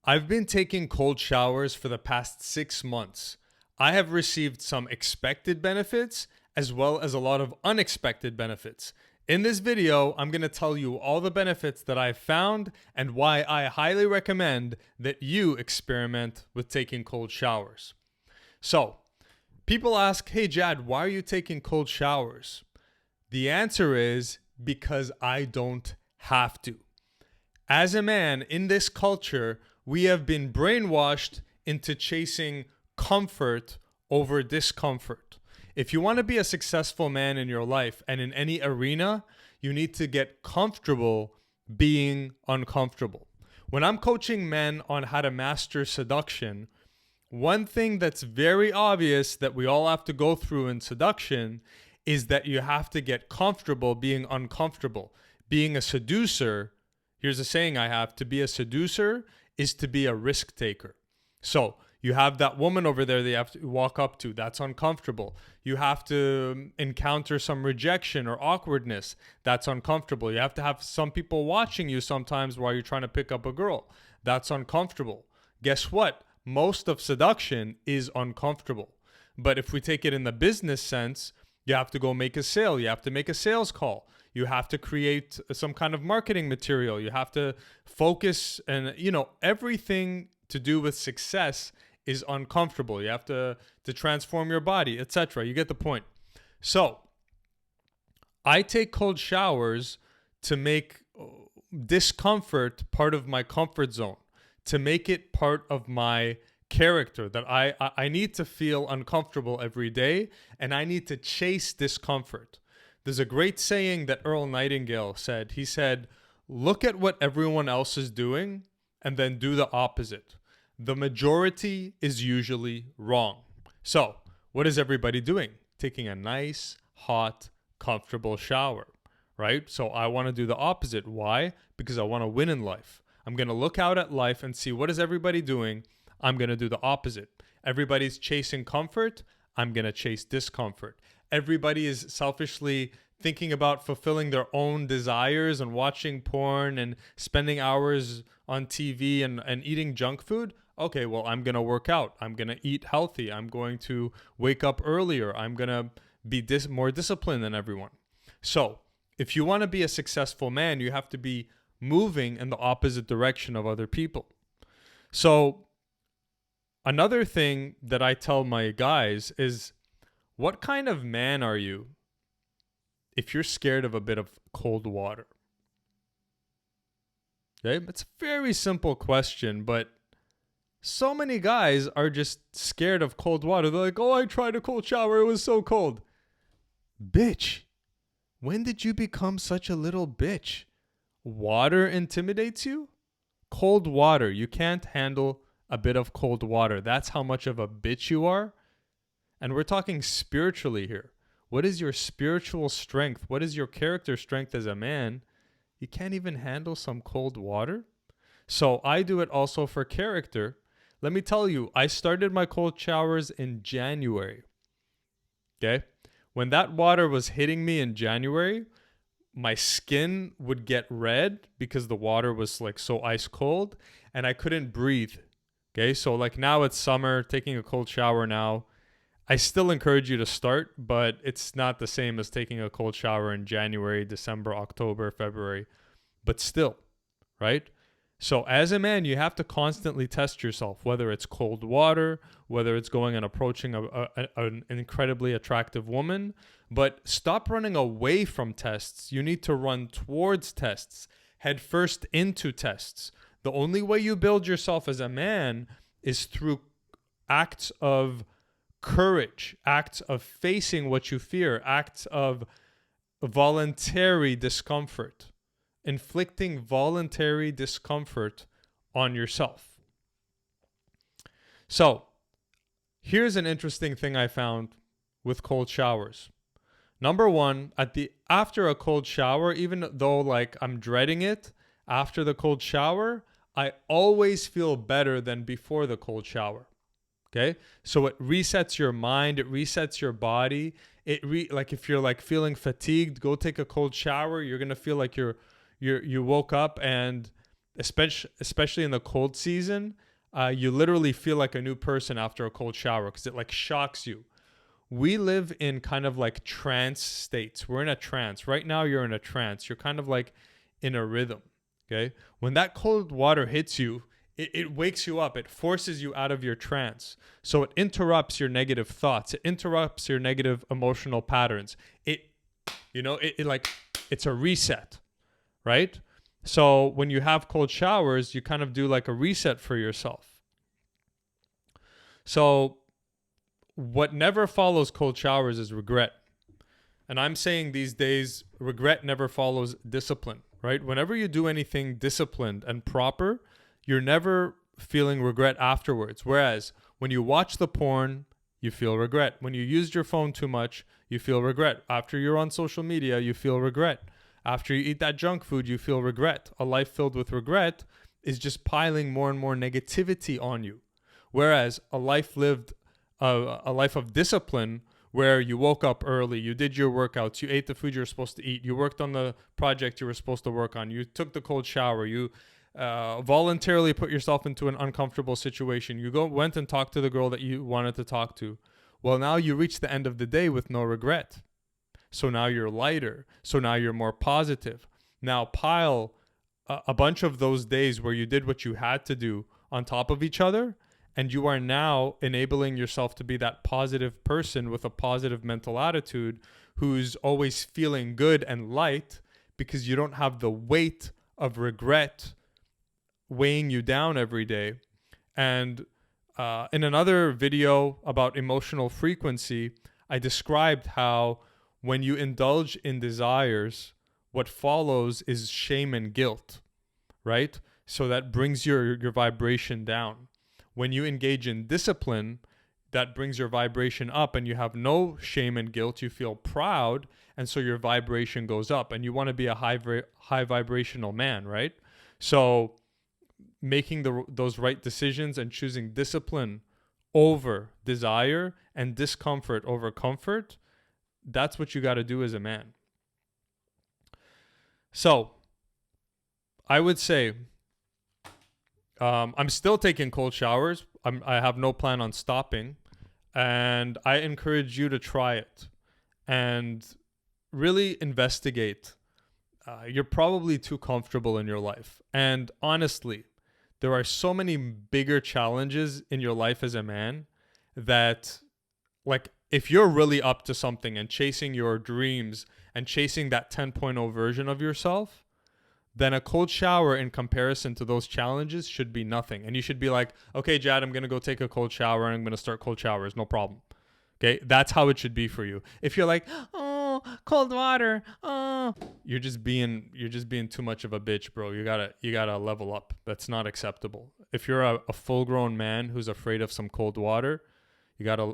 I've been taking cold showers for the past 6 months. I have received some expected benefits as well as a lot of unexpected benefits. In this video, I'm going to tell you all the benefits that I've found and why I highly recommend that you experiment with taking cold showers. So, people ask, hey Jad, why are you taking cold showers? The answer is because I don't have to. As a man in this culture, we have been brainwashed into chasing comfort over discomfort. If you want to be a successful man in your life and in any arena, you need to get comfortable being uncomfortable. When I'm coaching men on how to master seduction, one thing that's very obvious that we all have to go through in seduction is that you have to get comfortable being uncomfortable. Being a seducer, here's a saying I have, to be a seducer is to be a risk taker. So you have that woman over there that you have to walk up to. That's uncomfortable. You have to encounter some rejection or awkwardness. That's uncomfortable. You have to have some people watching you sometimes while you're trying to pick up a girl. That's uncomfortable. Guess what? Most of seduction is uncomfortable. But if we take it in the business sense, you have to go make a sale. You have to make a sales call. You have to create some kind of marketing material. You have to focus, and everything to do with success is uncomfortable. You have to transform your body, etc. You get the point. So I take cold showers to make discomfort part of my comfort zone, to make it part of my character, that I need to feel uncomfortable every day, and I need to chase discomfort. There's a great saying that Earl Nightingale said. He said, look at what everyone else is doing and then do the opposite. The majority is usually wrong. So what is everybody doing? Taking a nice, hot, comfortable shower, right? So I want to do the opposite. Why? Because I want to win in life. I'm going to look out at life and see what is everybody doing. I'm going to do the opposite. Everybody's chasing comfort. I'm going to chase discomfort. Everybody is selfishly thinking about fulfilling their own desires and watching porn and spending hours on TV and eating junk food. Okay, well, I'm going to work out. I'm going to eat healthy. I'm going to wake up earlier. I'm going to be more disciplined than everyone. So if you want to be a successful man, you have to be moving in the opposite direction of other people. So another thing that I tell my guys is, what kind of man are you if you're scared of a bit of cold water? Okay, it's a very simple question, but so many guys are just scared of cold water. They're like, oh, I tried a cold shower. It was so cold. Bitch, when did you become such a little bitch? Water intimidates you? Cold water. You can't handle a bit of cold water. That's how much of a bitch you are. And we're talking spiritually here. What is your spiritual strength? What is your character strength as a man? You can't even handle some cold water? So I do it also for character. Let me tell you, I started my cold showers in January. Okay? When that water was hitting me in January, my skin would get red because the water was like so ice cold and I couldn't breathe. Okay? So like now it's summer, taking a cold shower now. I still encourage you to start, but it's not the same as taking a cold shower in January, December, October, February. But still, right? So as a man, you have to constantly test yourself, whether it's cold water, whether it's going and approaching an incredibly attractive woman. But stop running away from tests. You need to run towards tests, head first into tests. The only way you build yourself as a man is through acts of courage, acts of facing what you fear, acts of voluntary discomfort, inflicting voluntary discomfort on yourself. So here's an interesting thing I found with cold showers. Number one, after a cold shower, even though like I'm dreading it, after the cold shower, I always feel better than before the cold shower. Okay, so it resets your mind, it resets your body. Like if you're like feeling fatigued, go take a cold shower. You're gonna feel like you woke up and especially in the cold season, you literally feel like a new person after a cold shower because it like shocks you. We live in kind of like trance states. We're in a trance. Right now, you're in a trance. You're kind of like in a rhythm. Okay. When that cold water hits you, it wakes you up. It forces you out of your trance. So it interrupts your negative thoughts. It interrupts your negative emotional patterns. It's a reset, right? So when you have cold showers, you kind of do like a reset for yourself. So what never follows cold showers is regret. And I'm saying these days, regret never follows discipline, right? Whenever you do anything disciplined and proper, you're never feeling regret afterwards. Whereas when you watch the porn, you feel regret. When you used your phone too much, you feel regret. After you're on social media, you feel regret. After you eat that junk food, you feel regret. A life filled with regret is just piling more and more negativity on you. Whereas a life lived, a life of discipline, where you woke up early, you did your workouts, you ate the food you were supposed to eat, you worked on the project you were supposed to work on, you took the cold shower, you voluntarily put yourself into an uncomfortable situation, you went and talked to the girl that you wanted to talk to. Well, now you reach the end of the day with no regret. So now you're lighter. So now you're more positive. Now pile a bunch of those days where you did what you had to do on top of each other, and you are now enabling yourself to be that positive person with a positive mental attitude who's always feeling good and light because you don't have the weight of regret weighing you down every day. And in another video about emotional frequency, I described how when you indulge in desires, what follows is shame and guilt, right? So that brings your vibration down. When you engage in discipline, that brings your vibration up and you have no shame and guilt. You feel proud, and so your vibration goes up, and you want to be a high vibrational man, right? So making those right decisions and choosing discipline over desire and discomfort over comfort, that's what you got to do as a man. So I would say I'm still taking cold showers. I have no plan on stopping. And I encourage you to try it and really investigate. You're probably too comfortable in your life. And honestly, there are so many bigger challenges in your life as a man that, like, if you're really up to something and chasing your dreams and chasing that 10.0 version of yourself, then a cold shower in comparison to those challenges should be nothing. And you should be like, okay, Jad, I'm going to go take a cold shower and I'm going to start cold showers. No problem. Okay. That's how it should be for you. If you're like, oh, cold water. Oh, you're just being too much of a bitch, bro. You gotta level up. That's not acceptable. If you're a full grown man who's afraid of some cold water, you gotta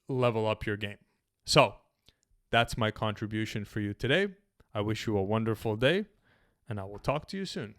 level up your game. So that's my contribution for you today. I wish you a wonderful day, and I will talk to you soon.